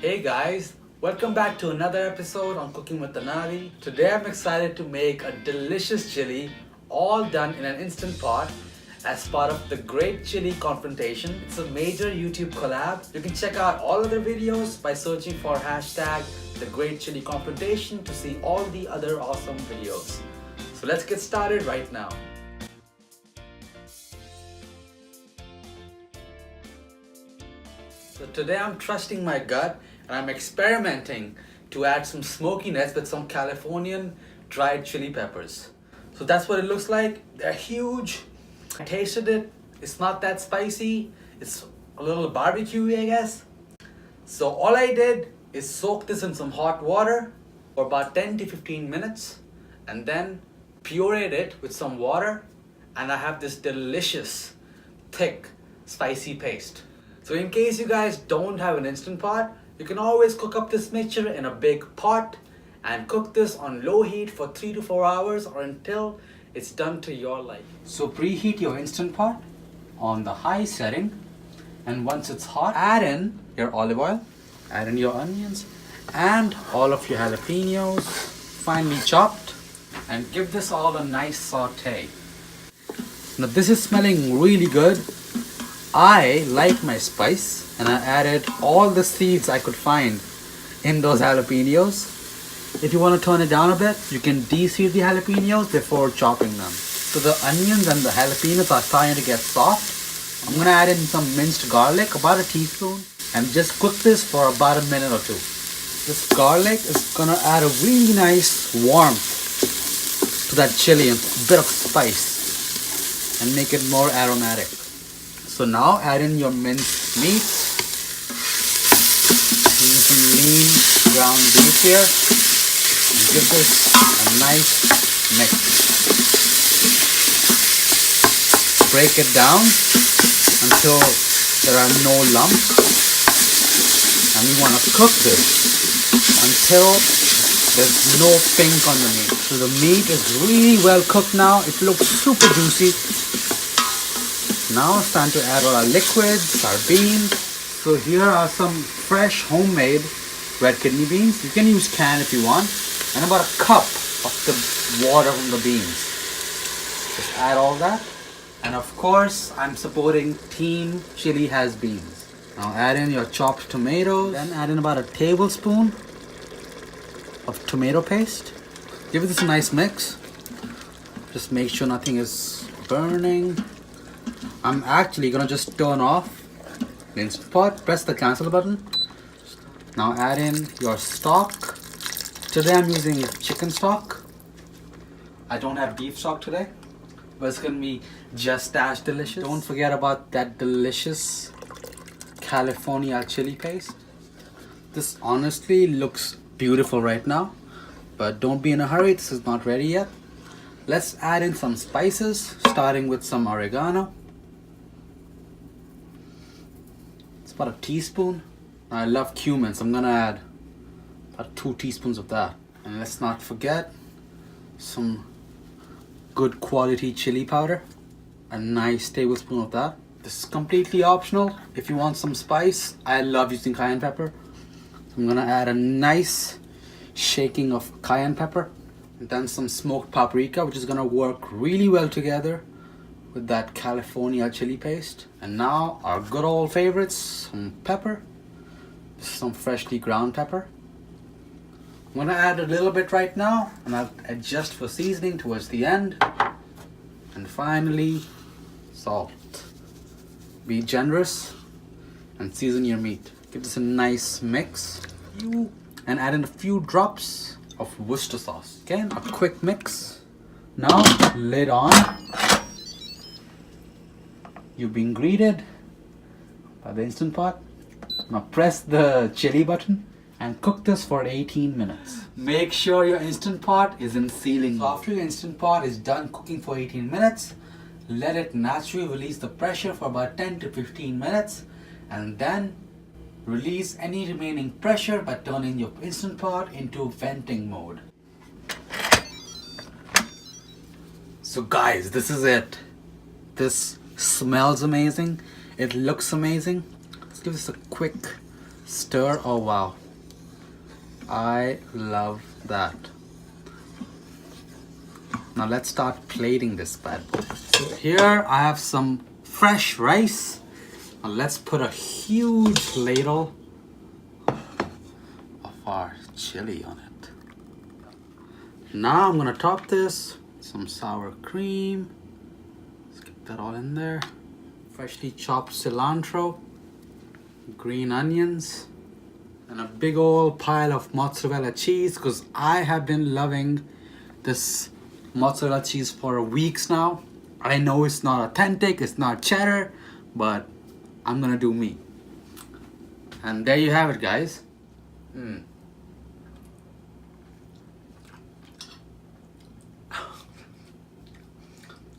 Hey guys, welcome back to another episode on Cooking with Anadi. Today I'm excited to make a delicious chili all done in an instant pot as part of the Great Chili Confrontation. It's a major YouTube collab. You can check out all other videos by searching for hashtag the Great Chili Confrontation to see all the other awesome videos. So let's get started right now. So today I'm trusting my gut and I'm experimenting to add some smokiness with some Californian dried chili peppers. So that's what it looks like. They're huge. I tasted it. It's not that spicy. It's a little barbecue-y, I guess. So all I did is soak this in some hot water for about 10 to 15 minutes and then pureed it with some water, and I have this delicious, thick, spicy paste. So in case you guys don't have an Instant Pot, you can always cook up this mixture in a big pot and cook this on low heat for 3 to 4 hours or until it's done to your liking. So preheat your Instant Pot on the high setting, and once it's hot, add in your olive oil, add in your onions and all of your jalapenos, finely chopped, and give this all a nice saute. Now this is smelling really good. I like my spice and I added all the seeds I could find in those jalapenos. If you want to turn it down a bit, you can de-seed the jalapenos before chopping them. So the onions and the jalapenos are starting to get soft. I'm going to add in some minced garlic, about a teaspoon, and just cook this for about a minute or two. This garlic is going to add a really nice warmth to that chili and a bit of spice and make it more aromatic. So now add in your minced meat. Use some lean ground beef here and give this a nice mix. Break it down until there are no lumps, and we want to cook this until there's no pink on the meat. So the meat is really well cooked now. It looks super juicy. Now it's time to add all our liquids, our beans. So here are some fresh homemade red kidney beans. You can use canned if you want. And about a cup of the water from the beans. Just add all that. And of course, I'm supporting Team Chili Has Beans. Now add in your chopped tomatoes. Then add in about a tablespoon of tomato paste. Give this a nice mix. Just make sure nothing is burning. I'm actually gonna just turn off the Instant Pot, press the cancel button. Now add in your stock. Today I'm using chicken stock. I don't have beef stock today, but it's gonna be just as delicious. Don't forget about that delicious California chili paste. This honestly looks beautiful right now, but don't be in a hurry, this is not ready yet. Let's add in some spices, starting with some oregano. About a teaspoon. I love cumin, so I'm gonna add about 2 teaspoons of that. And let's not forget some good quality chili powder, a nice tablespoon of that. This is completely optional. If you want some spice, I love using cayenne pepper, so I'm gonna add a nice shaking of cayenne pepper, and then some smoked paprika, which is gonna work really well together with that California chili paste. And now our good old favorites, some pepper, some freshly ground pepper. I'm gonna add a little bit right now and I'll adjust for seasoning towards the end. And finally, salt. Be generous and season your meat. Give this a nice mix and add in a few drops of Worcester sauce. Again, a quick mix. Now, lid on. You've been greeted by the Instant Pot. Now press the chili button and cook this for 18 minutes. Make sure your Instant Pot is in sealing. So after your Instant Pot is done cooking for 18 minutes, let it naturally release the pressure for about 10 to 15 minutes, and then release any remaining pressure by turning your Instant Pot into venting mode. So guys, this is it. This smells amazing. It looks amazing. Let's give this a quick Stir, oh wow. I love that. Now let's start plating this bad boy. So here I have some fresh rice. Now let's put a huge ladle of our chili on it. Now I'm gonna top this with some sour cream. Let's get that all in there. Freshly chopped cilantro, green onions, and a big old pile of mozzarella cheese, because I have been loving this mozzarella cheese for weeks now. I know it's not authentic, it's not cheddar, but I'm gonna do me. And there you have it, guys.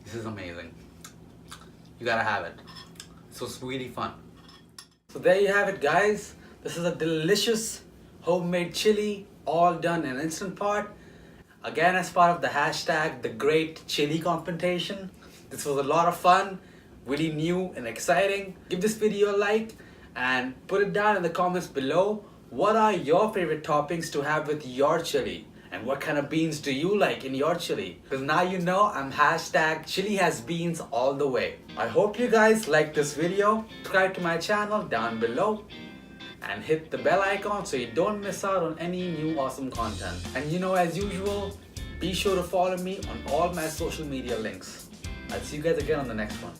This is amazing. You gotta have it. So it's really fun. So there you have it, guys. This is a delicious homemade chili, all done in Instant Pot. Again, as part of the hashtag The Great Chili Competition. This was a lot of fun, really new and exciting. Give this video a like and put it down in the comments below. What are your favorite toppings to have with your chili? And what kind of beans do you like in your chili? Because now you know I'm hashtag chili has beans all the way. I hope you guys liked this video. Subscribe to my channel down below and hit the bell icon so you don't miss out on any new awesome content. And you know, as usual, be sure to follow me on all my social media links. I'll see you guys again on the next one.